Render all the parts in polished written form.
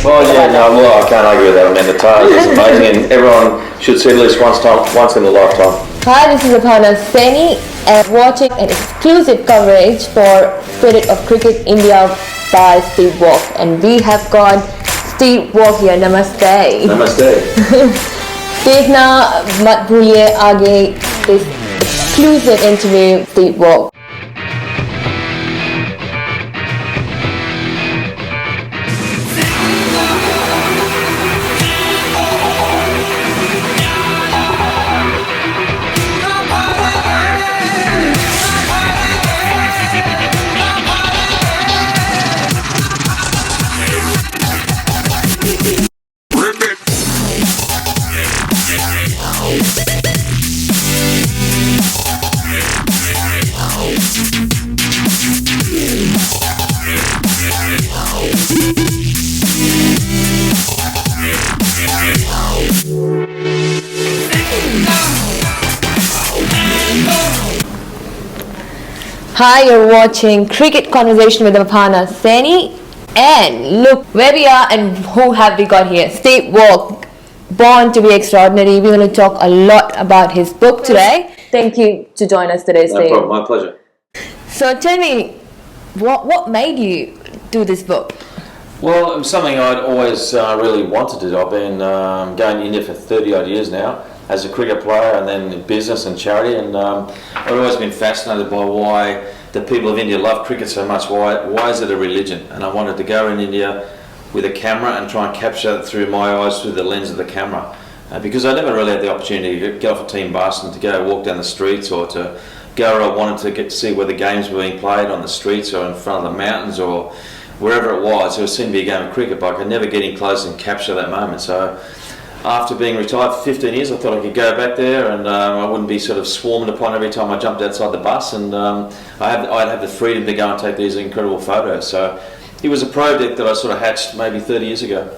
Well, yeah, no, well, I can't argue with that. I mean, the tale is amazing, and everyone should see it at least once in a lifetime. Hi, this is Aparna Seni, and watching an exclusive coverage for Spirit of Cricket India by Steve Walk. And we have got Steve Walk here. Namaste. Namaste. देखना मत भूलिए आगे इस exclusive interview Steve Walk. Hi, you're watching Cricket Conversation with Aparna Seni, and look where we are and who have we got here. Steve Walk, Born to be Extraordinary. We're going to talk a lot about his book today. Thank you to join us today, Steve. No problem, my pleasure. So tell me, what made you do this book? Well, it was something I'd always really wanted to do. I've been going to India for 30 odd years now as a cricket player, and then in business and charity, and I've always been fascinated by why the people of India love cricket so much. Why is it a religion? And I wanted to go in India with a camera and try and capture it through my eyes, through the lens of the camera, because I never really had the opportunity to get off a team bus and to go walk down the streets, or to go where I wanted to get to see where the games were being played on the streets or in front of the mountains or wherever it was. It seemed to be a game of cricket, but I could never get in close and capture that moment. So after being retired for 15 years, I thought I could go back there, and I wouldn't be sort of swarmed upon every time I jumped outside the bus, and I'd have the freedom to go and take these incredible photos. So it was a project that I sort of hatched maybe 30 years ago.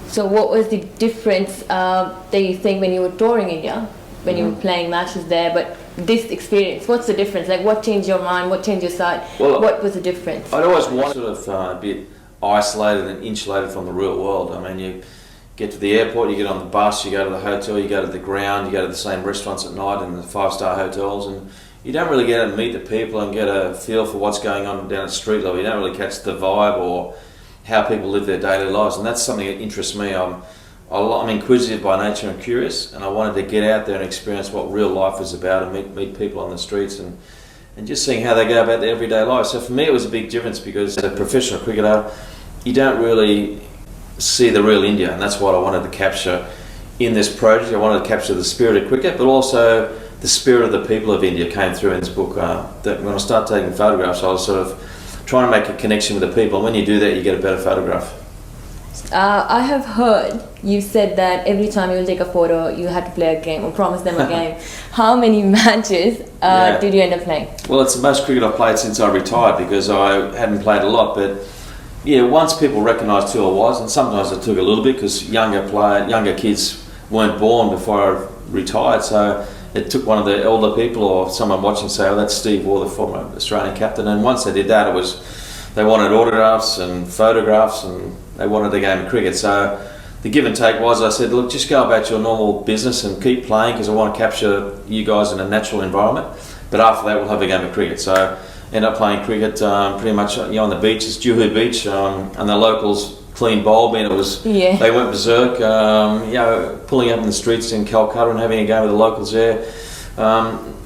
So what was the difference that you think when you were touring India, when you were playing matches there, but this experience, what's the difference? Like, what changed your mind, what changed your side? Well, what was the difference? I'd always wanted sort of a bit isolated and insulated from the real world. I mean, you get to the airport, you get on the bus, you go to the hotel, you go to the ground, you go to the same restaurants at night in the five-star hotels, and you don't really get to meet the people and get a feel for what's going on down at street level. You don't really catch the vibe or how people live their daily lives, and that's something that interests me. I'm inquisitive by nature and curious, and I wanted to get out there and experience what real life is about and meet people on the streets and just seeing how they go about their everyday life. So for me it was a big difference, because as a professional cricketer you don't really see the real India, and that's what I wanted to capture in this project. I wanted to capture the spirit of cricket, but also the spirit of the people of India came through in this book. That when I started taking photographs, I was sort of trying to make a connection with the people, and when you do that you get a better photograph. I have heard you said that every time you will take a photo you had to play a game or promise them a game. How many matches did you end up playing? Well, it's the most cricket I've played since I retired, because I hadn't played a lot, but yeah, once people recognised who I was, and sometimes it took a little bit because younger kids weren't born before I retired, so it took one of the elder people or someone watching say, "Oh, that's Steve Waugh, the former Australian captain." And once they did that, they wanted autographs and photographs, and they wanted a game of cricket. So the give and take was, I said, "Look, just go about your normal business and keep playing, because I want to capture you guys in a natural environment. But after that, we'll have a game of cricket." So end up playing cricket pretty much on the beaches, Juhu Beach, and the locals clean bowled me, and they went berserk, pulling up in the streets in Calcutta and having a game with the locals there.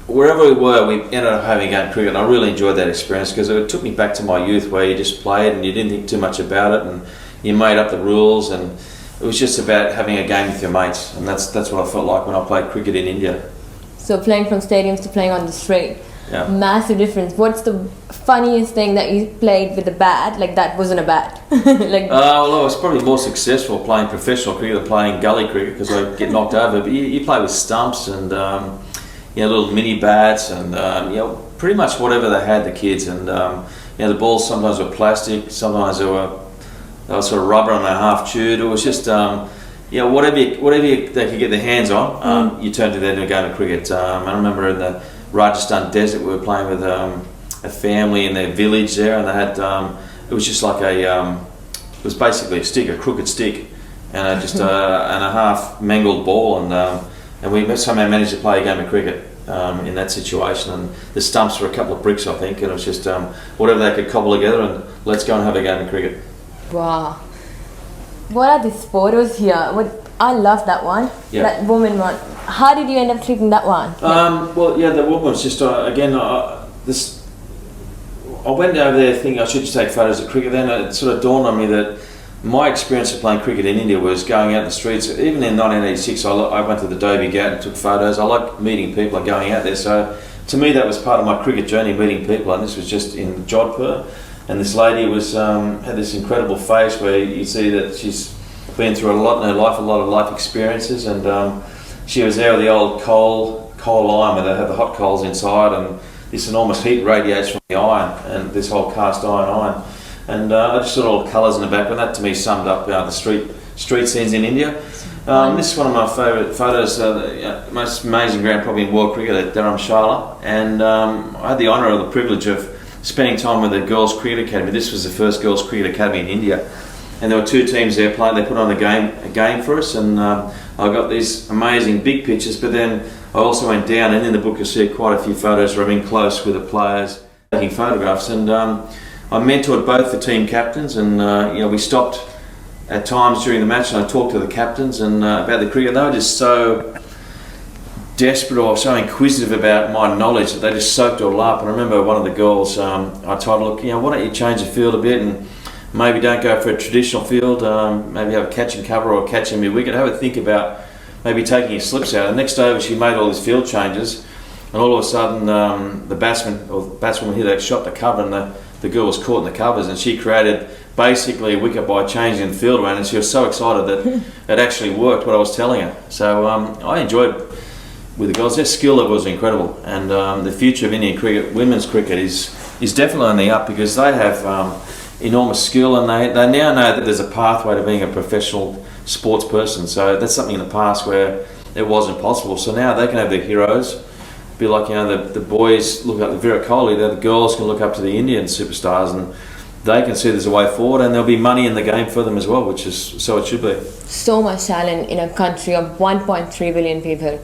Wherever we were, we ended up having a game of cricket, and I really enjoyed that experience, because it took me back to my youth, where you just played and you didn't think too much about it, and you made up the rules, and it was just about having a game with your mates, and that's what I felt like when I played cricket in India. So playing from stadiums to playing on the street. Yeah. Massive difference. What's the funniest thing that you played with a bat, like that wasn't a bat? Well, I was probably more successful playing professional cricket than playing gully cricket, because I get knocked over. But you play with stumps and little mini bats and pretty much whatever they had, the kids. And the balls sometimes were plastic, sometimes they were sort of rubber and they're half chewed. It was just whatever they could get their hands on, you turned to that in a game of cricket. I remember in the Rajasthan desert, we were playing with a family in their village there, and they had it was just like a was basically a stick, a crooked stick, and just and a half mangled ball, and we somehow managed to play a game of cricket in that situation. And the stumps were a couple of bricks, I think, and it was just whatever they could cobble together, and let's go and have a game of cricket. Wow. What are these photos here? I love that one. Yeah. That woman one. How did you end up clicking that one? Well, yeah, the woman was just again this. I went over there thinking I should just take photos of cricket. Then it sort of dawned on me that my experience of playing cricket in India was going out in the streets. Even in 1986, I went to the Dhobi Ghat and took photos. I like meeting people and going out there. So to me, that was part of my cricket journey, meeting people. And this was just in Jodhpur. And this lady was had this incredible face where you see that she's been through a lot in her life, a lot of life experiences. And she was there with the old coal iron where they have the hot coals inside, and this enormous heat radiates from the iron, and this whole cast iron. And I just saw all the colours in the background. That to me summed up the street scenes in India. This is one of my favourite photos, most amazing ground probably in world cricket at Dharamshala. And I had the honour or the privilege of spending time with the Girls Cricket Academy. This was the first Girls Cricket Academy in India. And there were two teams there playing. They put on a game for us, and I got these amazing big pictures. But then I also went down, and in the book you'll see quite a few photos where I'm in close with the players taking photographs. And I mentored both the team captains, and we stopped at times during the match, and I talked to the captains and about the cricket. They were just so desperate or so inquisitive about my knowledge that they just soaked it all up. And I remember one of the girls, I told her, look, why don't you change the field a bit and maybe don't go for a traditional field, maybe have a catch and cover or catch and mid-wicket, have a think about maybe taking your slips out. The next over she made all these field changes, and all of a sudden the batsman hit a shot to cover, and the girl was caught in the covers, and she created basically a wicket by changing the field around, and she was so excited that it actually worked what I was telling her. So I enjoyed with the girls. Their skill level was incredible, and the future of Indian cricket, women's cricket, is definitely on the up, because they have enormous skill, and they now know that there's a pathway to being a professional sports person. So that's something in the past where it wasn't possible. So now they can have their heroes, be like the boys look up to Virat Kohli, the girls can look up to the Indian superstars, and they can see there's a way forward, and there'll be money in the game for them as well, which is so it should be. So much talent in a country of 1.3 billion people.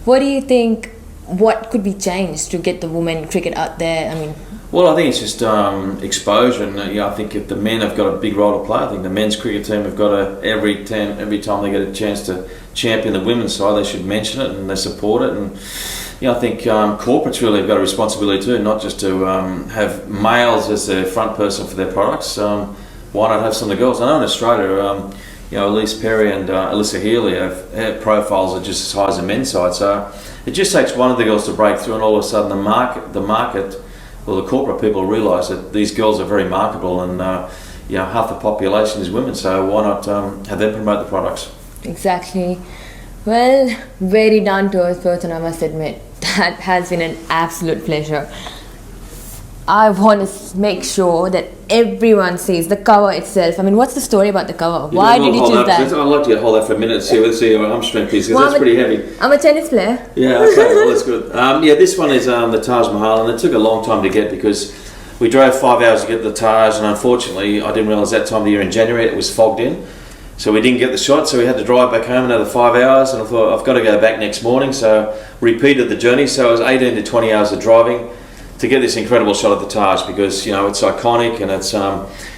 What do you think, what could be changed to get the women cricket out there? I mean, well, I think it's just exposure, and I think if the men have got a big role to play. I think the men's cricket team have got to every time they get a chance to champion the women's side, they should mention it and they support it. And I think corporates really have got a responsibility too, not just to have males as their front person for their products. Why not have some of the girls? I know in Australia, Elise Perry and Alyssa Healy have profiles are just as high as the men's side. So it just takes one of the girls to break through, and all of a sudden the market. Well, the corporate people realise that these girls are very marketable, and half the population is women, so why not have them promote the products? Exactly. Well, very down to earth person, I must admit. That has been an absolute pleasure. I want to make sure that everyone sees the cover itself. I mean, what's the story about the cover? Why did you choose that? I'd like to hold that for a minute and see your arm strength is, because that's pretty heavy. I'm a tennis player. Yeah, okay, well, that's good. This one is the Taj Mahal, and it took a long time to get because we drove 5 hours to get the Taj, and unfortunately I didn't realise that time of the year in January it was fogged in. So we didn't get the shot, so we had to drive back home another 5 hours, and I thought I've got to go back next morning, so repeated the journey. So it was 18 to 20 hours of driving to get this incredible shot at the Taj, because it's iconic, and it's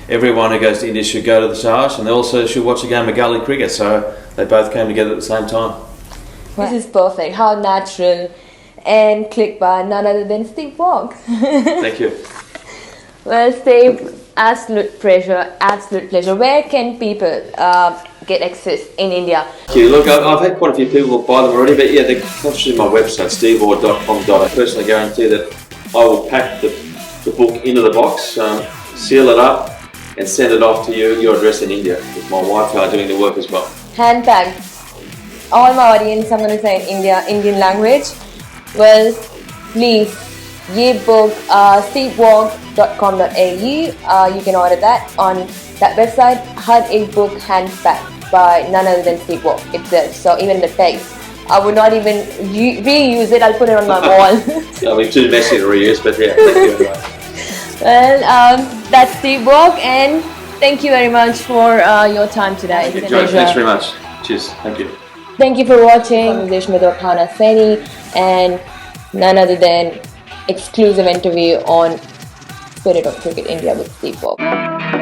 everyone who goes to India should go to the Taj, and they also should watch a game of gully cricket. So they both came together at the same time. This is perfect. How natural, and clicked by none other than Steve Waugh. Thank you. Well, Steve, absolute pleasure. Where can people get access in India? Thank you. Look, I've had quite a few people buy them already, but they can contact my website, stevewaugh.com. I personally guarantee that I will pack the book into the box, seal it up, and send it off to your address in India, with my wife doing the work as well. Handbag. All my audience, I'm going to say in Indian language. Well, please, ye book stevewaugh.com.au. You can order that on that website. Had a book handbag by none other than Steve Waugh itself. So even the text, I would not even reuse it. I'll put it on my wall. I'll be too messy to reuse, but yeah, thank you anyway. Well, that's Steve Waugh, and Thank you very much for your time today. It's a Great, pleasure. thanks very much. Cheers. Thank you. Thank you for watching Conversation with Aparna Seni and none other than exclusive interview on Spirit of Cricket India with Steve Waugh.